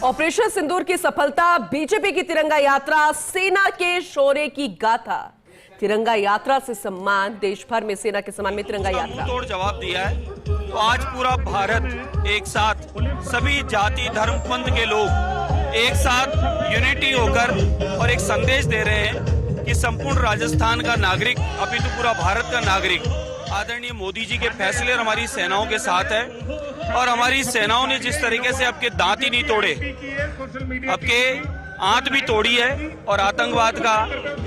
Operation सिंदूर की सफलता, BJP की तिरंगा यात्रा, सेना के शौर्य की गाथा। तिरंगा यात्रा से सम्मान, देश भर में सेना के सम्मान में तिरंगा यात्रा। तोड़ जवाब दिया है। तो आज पूरा भारत एक साथ, सभी जाति धर्म पंथ के लोग एक साथ यूनिटी होकर और एक संदेश दे रहे हैं कि संपूर्ण राजस्थान का नागरिक, अपितु पूरा भारत का नागरिक आदरणीय मोदी जी के फैसले और हमारी सेनाओं के साथ है। और हमारी सेनाओं ने जिस तरीके से आपके दांत ही नहीं तोड़े, आपके आंत भी तोड़ी है और आतंकवाद का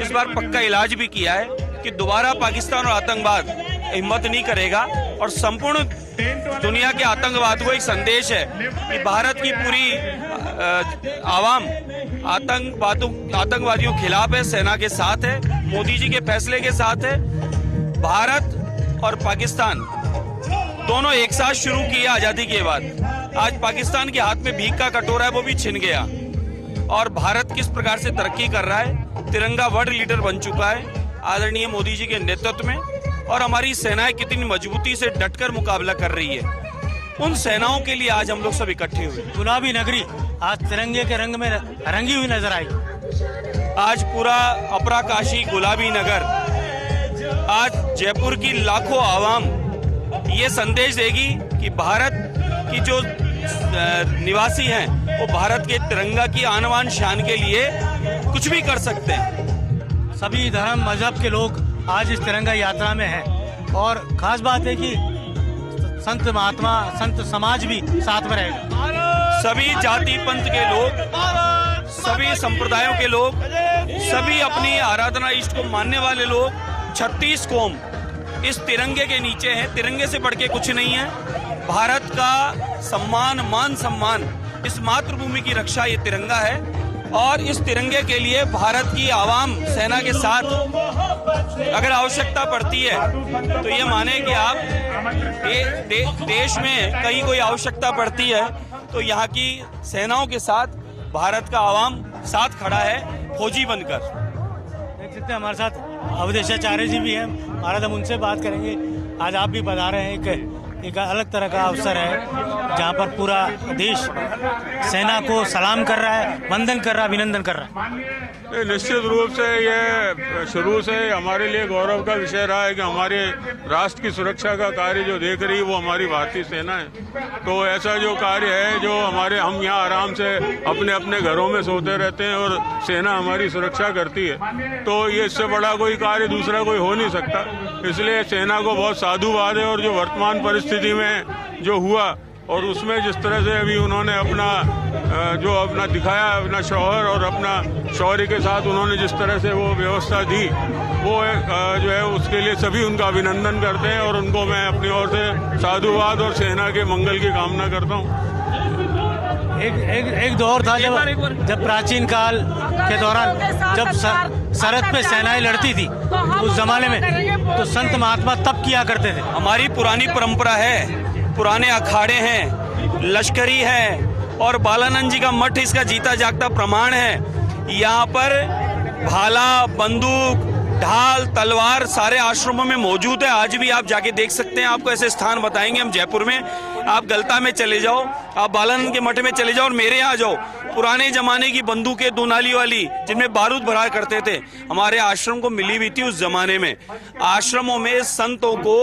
इस बार पक्का इलाज भी किया है कि दोबारा पाकिस्तान और आतंकवाद हिम्मत नहीं करेगा। और संपूर्ण दुनिया के आतंकवाद को एक संदेश है कि भारत की पूरी आवाम आतंकवादियों के खिलाफ है, सेना के साथ है, मोदी जी के फैसले के साथ है। भारत और पाकिस्तान दोनों एक साथ शुरू किया आजादी के बाद। आज पाकिस्तान के हाथ में भीख का कटोरा है, वो भी छिन गया। और भारत किस प्रकार से तरक्की कर रहा है, तिरंगा वर्ल्ड लीडर बन चुका है आदरणीय मोदी जी के नेतृत्व में। और हमारी सेनाएं कितनी मजबूती से डटकर मुकाबला कर रही है, उन सेनाओं के लिए आज हम लोग सब इकट्ठे हुए। गुलाबी नगरी आज तिरंगे के रंग में रंगी हुई नजर आई। आज पूरा अपराकाशी गुलाबी नगर, आज जयपुर की लाखों आवाम ये संदेश देगी कि भारत की जो निवासी हैं वो भारत के तिरंगा की आन बान शान के लिए कुछ भी कर सकते हैं। सभी धर्म मजहब के लोग आज इस तिरंगा यात्रा में हैं और खास बात है कि संत महात्मा, संत समाज भी साथ में रहेगा। सभी जाति पंथ के लोग, सभी संप्रदायों के लोग, सभी अपनी आराधना इष्ट को मानने वाले लोग, 36 कौम इस तिरंगे के नीचे हैं। तिरंगे से बढ़ के कुछ नहीं है। भारत का सम्मान, मान सम्मान, इस मातृभूमि की रक्षा ये तिरंगा है। और इस तिरंगे के लिए भारत की आवाम सेना के साथ अगर आवश्यकता पड़ती है तो ये माने कि आप देश में कहीं कोई आवश्यकता पड़ती है तो यहाँ की सेनाओं के साथ भारत का आवाम साथ खड़ा है, फौजी बनकर। देख सकते हैं हमारे साथ अवधेशाचार्य जी भी हैं, महाराज हम उनसे बात करेंगे। आज आप भी बता रहे हैं एक अलग तरह का अवसर है जहां पर पूरा देश सेना को सलाम कर रहा है, वंदन कर रहा है, अभिनंदन कर रहा है। निश्चित रूप से ये शुरू से हमारे लिए गौरव का विषय रहा है कि हमारे राष्ट्र की सुरक्षा का कार्य जो देख रही है वो हमारी भारतीय सेना है। तो ऐसा जो कार्य है जो हम यहाँ आराम से अपने अपने घरों में सोते रहते हैं और सेना हमारी सुरक्षा करती है, तो ये इससे बड़ा कोई कार्य दूसरा कोई हो नहीं सकता। इसलिए सेना को बहुत साधुवाद है। और जो वर्तमान परिस्थिति में जो हुआ और उसमें जिस तरह से अभी उन्होंने अपना दिखाया, अपना शौहर और अपना शौर्य के साथ उन्होंने जिस तरह से वो व्यवस्था दी, वो जो है उसके लिए सभी उनका अभिनंदन करते हैं। और उनको मैं अपनी ओर से साधुवाद और सेना के मंगल की कामना करता हूँ। एक दौर था जब प्राचीन काल के दौरान जब सरहद पे सेनाएं लड़ती थी, उस जमाने में तो संत महात्मा तब किया करते थे। हमारी पुरानी परंपरा है, पुराने अखाड़े हैं, लश्करी है और बालानंद जी का मठ इसका जीता जागता प्रमाण है। यहाँ पर भाला, बंदूक, ढाल, तलवार सारे आश्रमों में मौजूद है। आज भी आप जाके देख सकते हैं। आपको ऐसे स्थान बताएंगे हम जयपुर में। आप गलता में चले जाओ, आप बालानंद के मठ में चले जाओ और मेरे यहाँ जाओ। पुराने जमाने की बंदूकें दोनाली वाली जिनमें बारूद भरा करते थे, हमारे आश्रम को मिली हुई थी उस जमाने में। आश्रमों में संतों को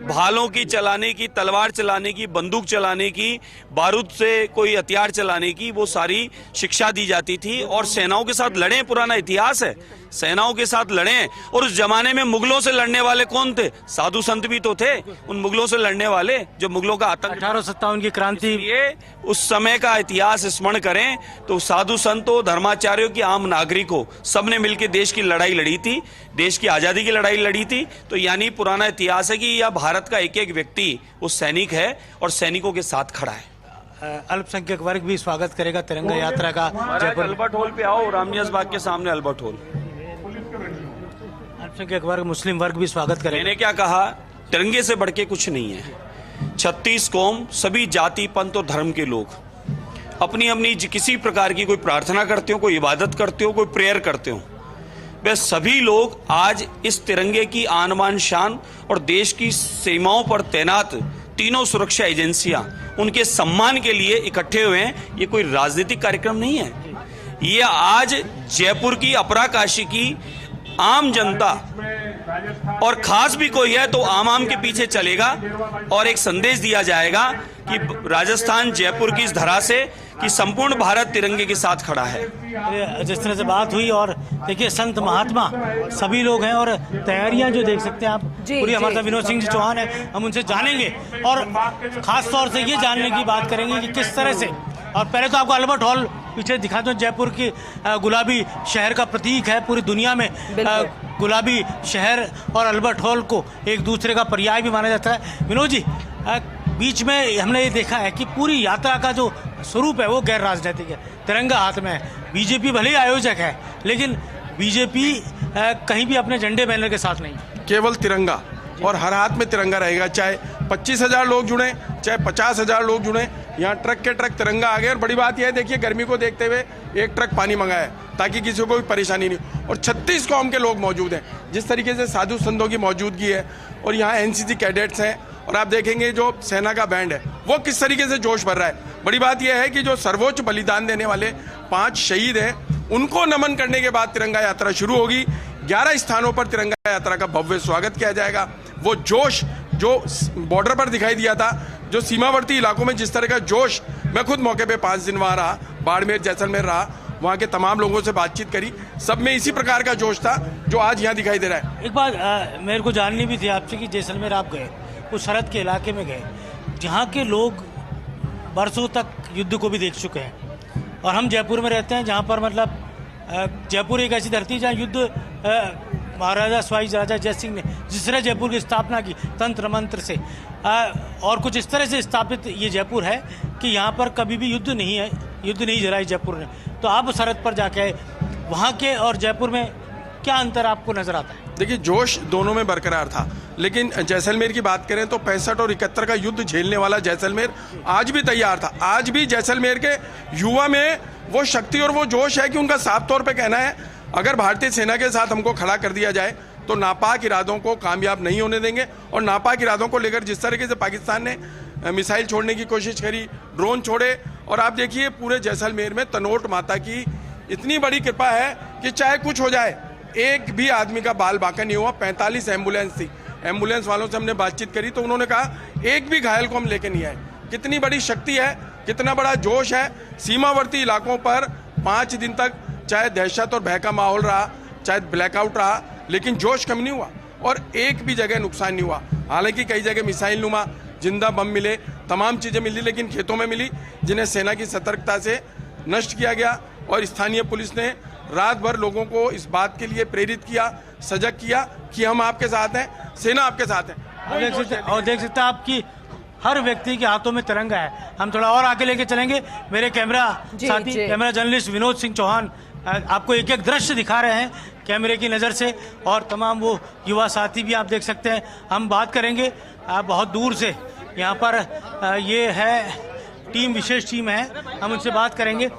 भालों की चलाने की, तलवार चलाने की, बंदूक चलाने की, बारूद से कोई हथियार चलाने की वो सारी शिक्षा दी जाती थी। और सेनाओं के साथ लड़े, पुराना इतिहास है, सेनाओं के साथ लड़े। और उस जमाने में मुगलों से लड़ने वाले कौन थे? साधु संत भी तो थे उन मुगलों से लड़ने वाले, जो मुगलों का आतंक। 1857 की क्रांति। ये उस समय का इतिहास स्मरण करें तो साधु संतों, धर्माचार्यों की, आम नागरिकों, सबने मिलकर देश की लड़ाई लड़ी थी, देश की आजादी की लड़ाई लड़ी थी। तो यानी पुराना इतिहास है कि यह भारत का एक एक व्यक्ति वो सैनिक है और सैनिकों के साथ खड़ा है। अल्पसंख्यक वर्ग भी स्वागत करेगा तिरंगा यात्रा का। अल्बर्ट हॉल पे आओ, रामनिवास बाग के सामने अल्बर्ट हॉल। अल्पसंख्यक वर्ग, मुस्लिम वर्ग भी स्वागत करेगा। मैंने क्या कहा, तिरंगे से बढ़ के कुछ नहीं है। 36 कौम, सभी जाति पंथ और धर्म के लोग अपनी अपनी किसी प्रकार की कोई प्रार्थना करते हो, कोई इबादत करते हो, कोई प्रेयर करते हो, वे सभी लोग आज इस तिरंगे की आन बान शान और देश की सीमाओं पर तैनात तीनों सुरक्षा एजेंसियां उनके सम्मान के लिए इकट्ठे हुए हैं। ये कोई राजनीतिक कार्यक्रम नहीं है, ये आज जयपुर की अपराकाशी की आम जनता और खास भी कोई है तो आम के पीछे चलेगा और एक संदेश दिया जाएगा कि राजस्थान जयपुर की इस धरा से कि संपूर्ण भारत तिरंगे के साथ खड़ा है। जिस तरह से बात हुई, और देखिए संत महात्मा सभी लोग हैं और तैयारियां जो देख सकते हैं आप पूरी। हमारे साथ विनोद सिंह जी चौहान है, हम उनसे जानेंगे और खास तौर से ये जानने की बात करेंगे कि किस तरह से। और पहले तो आपको अल्बर्ट हॉल पीछे दिखाते हैं, जयपुर की गुलाबी शहर का प्रतीक है पूरी दुनिया में। गुलाबी शहर और अल्बर्ट हॉल को एक दूसरे का पर्याय भी माना जाता है। विनोद जी, बीच में हमने ये देखा है कि पूरी यात्रा का जो स्वरूप है वो गैर राजनीतिक है, तिरंगा हाथ में है। बीजेपी भले ही आयोजक है, लेकिन बीजेपी कहीं भी अपने झंडे बैनर के साथ नहीं, केवल तिरंगा, और हर हाथ में तिरंगा रहेगा। चाहे 25,000 लोग जुड़े, चाहे 50,000 लोग जुड़े, यहाँ ट्रक के ट्रक तिरंगा आ गए। और बड़ी बात यह है, देखिए गर्मी को देखते हुए एक ट्रक पानी मंगाया है ताकि किसी को कोई परेशानी नहीं। और 36 कौम के लोग मौजूद हैं, जिस तरीके से साधु संतों की मौजूदगी है, और यहाँ एनसीसी कैडेट्स हैं, और आप देखेंगे जो सेना का बैंड है वो किस तरीके से जोश भर रहा है। बड़ी बात यह है कि जो सर्वोच्च बलिदान देने वाले 5 शहीद हैं, उनको नमन करने के बाद तिरंगा यात्रा शुरू होगी। 11 स्थानों पर तिरंगा यात्रा का भव्य स्वागत किया जाएगा। वो जोश जो बॉर्डर पर दिखाई दिया था, जो सीमावर्ती इलाकों में जिस तरह का जोश, मैं खुद मौके पे 5 दिन वहाँ रहा, बाड़मेर जैसलमेर रहा, वहाँ के तमाम लोगों से बातचीत करी, सब में इसी प्रकार का जोश था जो आज यहाँ दिखाई दे रहा है। एक बात मेरे को जाननी भी थी आपसे कि जैसलमेर आप गए, उस सरहद के इलाके में गए जहाँ के लोग बरसों तक युद्ध को भी देख चुके हैं, और हम जयपुर में रहते हैं जहाँ पर मतलब जयपुर एक ऐसी धरती जहाँ युद्ध महाराजा स्वाई राजा जय सिंह ने जिस तरह जयपुर की स्थापना की तंत्र मंत्र से, और कुछ इस तरह से स्थापित ये जयपुर है कि यहाँ पर कभी भी युद्ध नहीं है, युद्ध नहीं जराई जयपुर ने। तो आप सरहद पर जाके आए, वहाँ के और जयपुर में क्या अंतर आपको नजर आता है? देखिए, जोश दोनों में बरकरार था, लेकिन जैसलमेर की बात करें तो 65 और 71 का युद्ध झेलने वाला जैसलमेर आज भी तैयार था। आज भी जैसलमेर के युवा में वो शक्ति और वो जोश है कि उनका साफ तौर पे कहना है, अगर भारतीय सेना के साथ हमको खड़ा कर दिया जाए तो नापाक इरादों को कामयाब नहीं होने देंगे। और नापाक इरादों को लेकर जिस तरीके से पाकिस्तान ने मिसाइल छोड़ने की कोशिश करी, ड्रोन छोड़े, और आप देखिए पूरे जैसलमेर में तनोट माता की इतनी बड़ी कृपा है कि चाहे कुछ हो जाए, एक भी आदमी का बाल बाका नहीं हुआ। 45 एम्बुलेंस थी, एम्बुलेंस वालों से हमने बातचीत करी तो उन्होंने कहा एक भी घायल को हम लेके नहीं आए। कितनी बड़ी शक्ति है, कितना बड़ा जोश है। सीमावर्ती इलाकों पर 5 दिन तक चाहे दहशत और भय का माहौल रहा, चाहे ब्लैकआउट रहा, लेकिन जोश कम नहीं हुआ और एक भी जगह नुकसान नहीं हुआ। हालांकि कई जगह मिसाइल नुमा जिंदा बम मिले, तमाम चीजें मिली, लेकिन खेतों में मिली जिन्हें सेना की सतर्कता से नष्ट किया गया। और स्थानीय पुलिस ने रात भर लोगों को इस बात के लिए प्रेरित किया, सजग किया कि हम आपके साथ हैं, सेना आपके साथ है। और देख सकते हैं आपकी हर व्यक्ति के हाथों में तिरंगा है। हम थोड़ा और आगे लेके चलेंगे, मेरे कैमरा साथी कैमरा जर्नलिस्ट विनोद सिंह चौहान आपको एक एक दृश्य दिखा रहे हैं कैमरे की नज़र से, और तमाम वो युवा साथी भी आप देख सकते हैं। हम बात करेंगे बहुत दूर से, यहाँ पर ये है टीम, विशेष टीम है, हम उनसे बात करेंगे।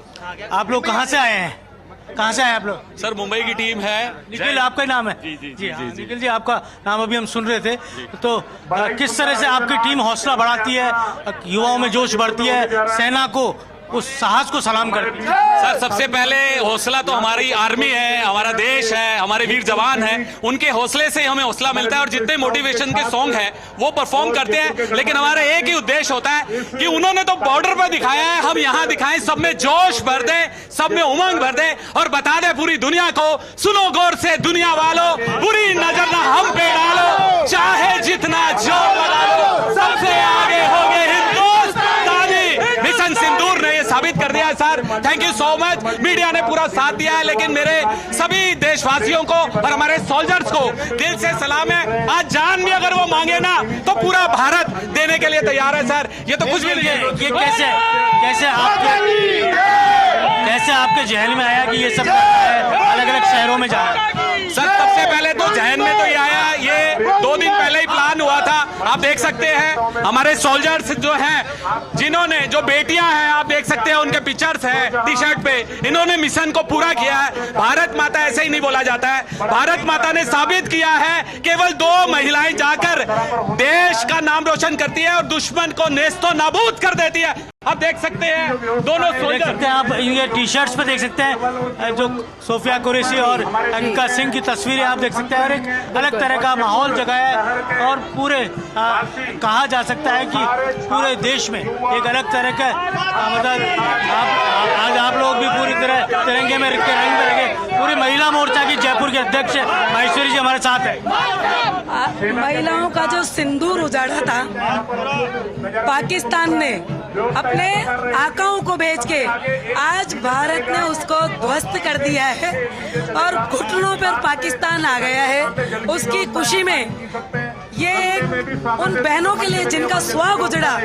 आप लोग कहाँ से आए हैं? कहाँ से आए आप लोग? सर मुंबई की टीम है। निखिल आपका नाम है? जी हाँ, निखिल जी आपका नाम अभी हम सुन रहे थे। तो किस तरह से आपकी टीम हौसला बढ़ाती है, युवाओं में जोश बढ़ती है, सेना को उस साहस को सलाम करती है? सर सबसे पहले हौसला तो हमारी आर्मी है, हमारा देश है, हमारे वीर जवान हैं, उनके हौसले से हमें हौसला मिलता है। और जितने मोटिवेशन के सॉन्ग हैं वो परफॉर्म करते हैं, लेकिन हमारा एक ही उद्देश्य होता है कि उन्होंने तो बॉर्डर पर दिखाया है, हम यहाँ दिखाएं, सब में जोश भर दे, सब में उमंग भर दे और बता दे पूरी दुनिया को, सुनो गौर से दुनिया वालों, बुरी नजर ना हम पे डालो, चाहे जितना जोर लगा लो, सबसे आगे होंगे हिंदुस्तानी। मिशन सिंदूर ने साबित कर दिया है sir. Thank you so much, media ने पूरा साथ दिया है, लेकिन मेरे सभी देशवासियों को और हमारे सोल्जर्स को दिल से सलाम है। आज जान भी अगर वो मांगे ना तो पूरा भारत देने के लिए तैयार है सर। ये तो कुछ भी नहीं है। ये कैसे आपके जहन में आया कि ये सब अलग अलग शहरों में जाना? सर सबसे पहले तो जहन में तो ये आया, ये 2 दिन पहले ही प्लान हुआ था। आप देख सकते हैं हमारे सोल्जर्स जो हैं, जिन्होंने, जो बेटियां हैं, आप देख सकते हैं उनके पिक्चर्स हैं टी शर्ट पे, इन्होंने मिशन को पूरा किया है। भारत माता ऐसे ही नहीं बोला जाता है। भारत माता ने साबित किया है केवल 2 महिलाएं जाकर देश का नाम रोशन करती है और दुश्मन को नेस्तो नाबूद कर देती है। आप देख सकते हैं दोनों देख सकते हैं, आप ये टी शर्ट्स पे देख सकते हैं जो सोफिया कुरैशी और अंकिता सिंह की तस्वीरें आप देख सकते हैं, और एक अलग तरह का माहौल जगा है। और पूरे कहा जा सकता है कि पूरे देश में एक अलग तरह का मतलब आज आप लोग भी पूरी तरह तिरंगे में रंग बिरंगे। पूरी महिला मोर्चा की जयपुर के अध्यक्ष महेश्वरी जी हमारे साथ है। महिलाओं का जो सिंदूर उजाड़ा था पाकिस्तान ने अपने आकाओं को भेज के, आज भारत ने उसको ध्वस्त कर दिया है और घुटनों पर पाकिस्तान आ गया है। उसकी खुशी में ये एक उन बहनों के लिए जिनका स्वाग उजड़ा,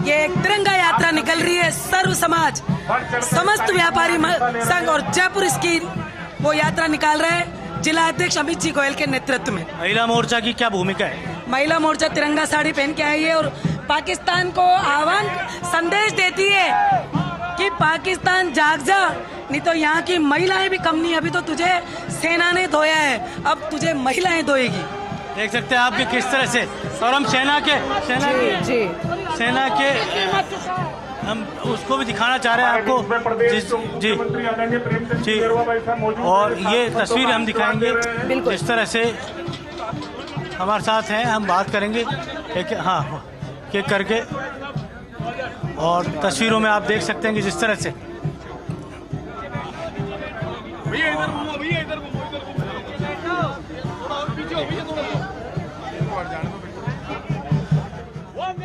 ये एक तिरंगा यात्रा निकल रही है। सर्व समाज, समस्त व्यापारी संघ और जयपुर इसकी वो यात्रा निकाल रहे हैं जिला अध्यक्ष अमित जी गोयल के नेतृत्व में। महिला मोर्चा की क्या भूमिका है? महिला मोर्चा तिरंगा साड़ी पहन के आई है और पाकिस्तान को आह्वान संदेश देती है कि पाकिस्तान जाग जा, नहीं तो यहाँ की महिलाएं भी कम नहीं। अभी तो तुझे सेना ने धोया है, अब तुझे महिलाएं धोएगी। देख सकते हैं आप कि किस तरह से, और हम सेना के हम उसको भी दिखाना चाह रहे हैं आपको। जी, और ये तस्वीर हम दिखाएंगे जिस तरह से हमारे साथ हैं। हम बात करेंगे हाँ केक करके, और तस्वीरों में आप देख सकते हैं कि जिस तरह से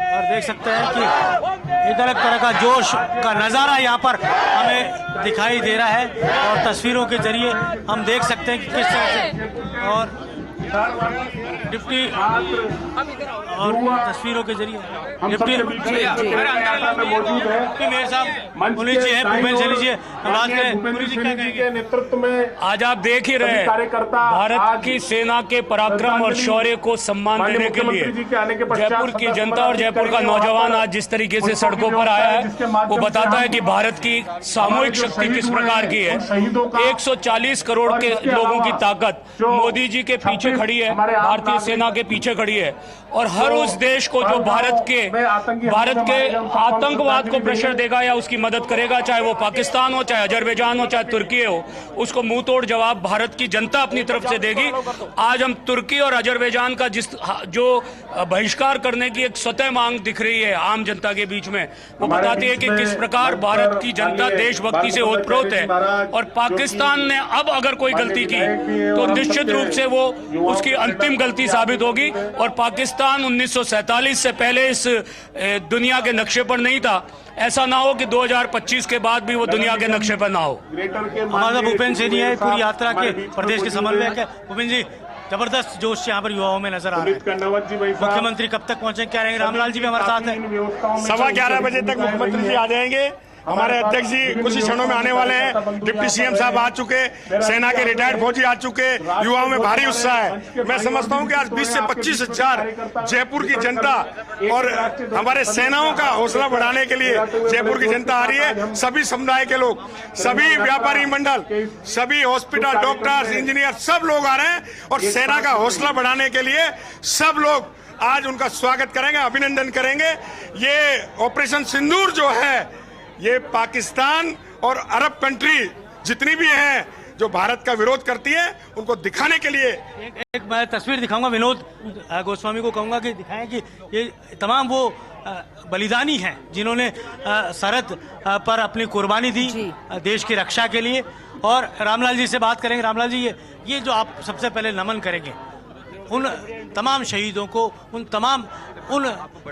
और देख सकते हैं कि एक अलग तरह का जोश का नज़ारा यहाँ पर हमें दिखाई दे रहा है, और तस्वीरों के जरिए हम देख सकते हैं कि किस तरह से, और डिप्टी और तस्वीरों के जरिए डिप्टी मेयर साहब पुलिस जी है, भूपेंद्र सैनी जी बात करें के नेतृत्व में। आज आप देख ही रहे हैं भारत की सेना के पराक्रम और शौर्य को सम्मान देने के लिए जयपुर की जनता और जयपुर का नौजवान आज जिस तरीके से सड़कों पर आया है, वो बताता है कि भारत की सामूहिक शक्ति किस प्रकार की है। 140 करोड़ के लोगों की ताकत मोदी जी के पीछे खड़ी है, भारतीय सेना के पीछे खड़ी है, और हर उस देश को जो भारत के आतंकवाद को प्रेशर देगा या उसकी मदद करेगा, चाहे वो पाकिस्तान हो, चाहे अजरबैजान हो, चाहे तुर्की हो, उसको मुंह तोड़ जवाब भारत की जनता अपनी तरफ से देगी। आज हम तुर्की और अजरबैजान का जो बहिष्कार करने की एक स्वतः मांग दिख रही है आम जनता के बीच में, वो बताती है कि किस प्रकार भारत की जनता देशभक्ति से ओतप्रोत है। और पाकिस्तान ने अब अगर कोई गलती की तो निश्चित रूप से वो उसकी अंतिम गलती साबित होगी, और पाकिस्तान 1947 से पहले इस दुनिया के नक्शे पर नहीं था। ऐसा ना हो कि 2025 के बाद भी वो दुनिया के नक्शे पर ना हो। हमारा भूपेंद्र सैनी है, पूरी यात्रा के प्रदेश के समन्वयक है। भूपेंद्र जी, जबरदस्त जोश यहाँ पर युवाओं में नजर आ रहा है। मुख्यमंत्री कब तक पहुंचे, क्या रहेंगे? रामलाल जी भी हमारे साथ हैं। 11:15 बजे तक मुख्यमंत्री जी आ जाएंगे। हमारे अध्यक्ष जी कुछ ही क्षणों में आने वाले हैं। डिप्टी सीएम साहब आ चुके, सेना के रिटायर्ड फौजी आ चुके, युवाओं में भारी उत्साह है। मैं समझता हूं कि आज 20 से 25 हजार जयपुर की जनता और हमारे सेनाओं का हौसला बढ़ाने के लिए जयपुर की जनता आ रही है। सभी समुदाय के लोग, सभी व्यापारी मंडल, सभी हॉस्पिटल, डॉक्टर्स, इंजीनियर, सब लोग आ रहे हैं, और सेना का हौसला बढ़ाने के लिए सब लोग आज उनका स्वागत करेंगे, अभिनंदन करेंगे। ये ऑपरेशन सिंदूर जो है, ये पाकिस्तान और अरब कंट्री जितनी भी हैं जो भारत का विरोध करती है, उनको दिखाने के लिए एक मैं तस्वीर दिखाऊंगा। विनोद गोस्वामी को कहूंगा कि दिखाएं कि ये तमाम वो बलिदानी हैं जिन्होंने सरहद पर अपनी कुर्बानी दी देश की रक्षा के लिए। और रामलाल जी से बात करेंगे। रामलाल जी, ये जो आप सबसे पहले नमन करेंगे उन तमाम शहीदों को, उन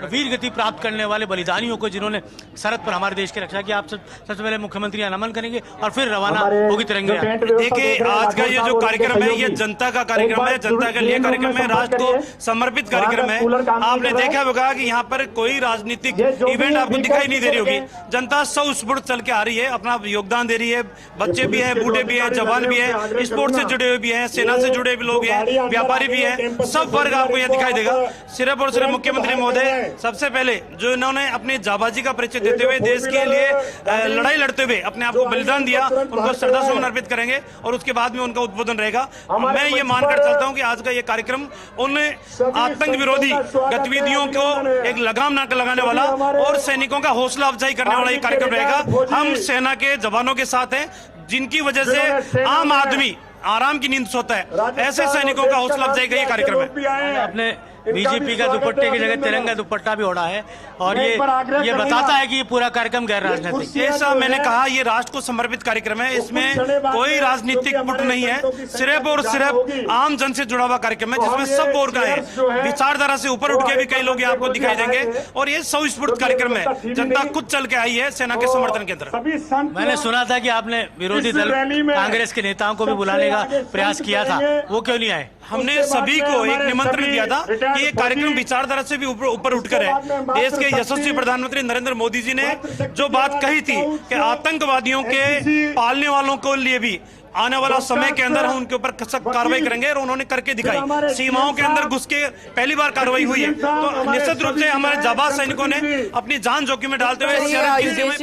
वीर गति प्राप्त करने वाले बलिदानियों को जिन्होंने सरहद पर हमारे देश की रक्षा की। आप सबसे पहले मुख्यमंत्री नमन करेंगे और फिर रवाना होगी तिरंगे। देखिए, आज का ये जो कार्यक्रम है, ये जनता का कार्यक्रम है, जनता के लिए कार्यक्रम है, राष्ट्र को समर्पित कार्यक्रम है। आपने देखा होगा कि यहाँ पर कोई राजनीतिक इवेंट आपको दिखाई नहीं दे रही होगी। जनता स्वस्फूर्त चल के आ रही है, अपना योगदान दे रही है। बच्चे भी हैं, बूढ़े भी हैं, जवान भी हैं, स्पोर्ट्स से जुड़े हुए भी हैं, सेना से जुड़े भी लोग हैं, व्यापारी भी हैं, सब वर्ग आपको यह दिखाई देगा। सिर्फ और सिर्फ मुख्यमंत्री प्रधानमंत्री महोदय, सबसे पहले जो इन्होंने अपनी जाबाजी का परिचय देते हुए देश के लिए लड़ाई लड़ते हुए अपने आप को बलिदान दिया, उनको श्रद्धा सुमन अर्पित करेंगे और उसके बाद में उनका उद्बोधन रहेगा। मैं ये मानकर चलता हूं कि आज का ये कार्यक्रम उन आतंक विरोधी गतिविधियों को एक लगाम ना लगाने वाला और सैनिकों का हौसला अफजाई करने वाला ये कार्यक्रम रहेगा। हम सेना के जवानों के साथ हैं, जिनकी वजह से आम आदमी आराम की नींद सोता है। ऐसे सैनिकों का हौसला अफजाई का ये कार्यक्रम है। अपने बीजेपी का दुपट्टे की जगह तिरंगा दुपट्टा भी ओढ़ा है और ये बताता है कि ये पूरा कार्यक्रम गैर राजनीतिक। ये सब मैंने कहा, ये राष्ट्र को समर्पित कार्यक्रम है, इसमें कोई राजनीतिक गुट नहीं है, सिर्फ और सिर्फ आम जन से जुड़ा हुआ कार्यक्रम है, जिसमें सब वर्ग का है। विचारधारा से ऊपर उठ के भी कई लोग आपको दिखाई देंगे और ये स्वस्फूर्त कार्यक्रम है। जनता खुद चल के आई है सेना के समर्थन के अंदर। मैंने सुना था कि आपने विरोधी दल कांग्रेस के नेताओं को भी बुलाने का प्रयास किया था, वो क्यों नहीं आए? हमने सभी को एक निमंत्रण दिया था कि ये कार्यक्रम विचारधारा से भी ऊपर उठकर है। देश के यशस्वी प्रधानमंत्री नरेंद्र मोदी जी ने जो बात कही थी कि आतंकवादियों के पालने वालों के लिए भी आने वाला समय के अंदर हम उनके ऊपर सख्त कार्रवाई करेंगे और उन्होंने करके दिखाई। सीमाओं के अंदर घुस के पहली बार कार्रवाई हुई है, तो निश्चित रूप से हमारे जाबाज सैनिकों ने अपनी जान जोखिम में डालते हुए